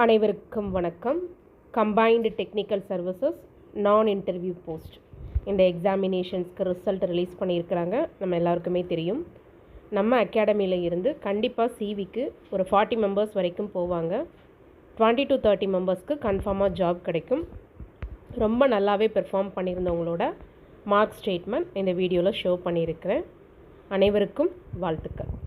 அனைவருக்கும் வணக்கம். Combined technical services நான் இன்டர்வியூ போஸ்ட் இந்த எக்ஸாமினேஷன்ஸ்க்கு ரிசல்ட் ரிலீஸ் பண்ணியிருக்கிறாங்க. நம்ம எல்லாருக்குமே தெரியும். நம்ம அகாடமியில் இருந்து கண்டிப்பாக சிவிக்கு ஒரு 40 மெம்பர்ஸ் வரைக்கும் போவாங்க. 20 to 30 மெம்பர்ஸ்க்கு கன்ஃபார்மாக ஜாப் கிடைக்கும். ரொம்ப நல்லாவே பெர்ஃபார்ம் பண்ணியிருந்தவங்களோட மார்க் ஸ்டேட்மெண்ட் இந்த வீடியோவில் ஷோ பண்ணியிருக்கிறேன். அனைவருக்கும் வாழ்த்துக்கள்.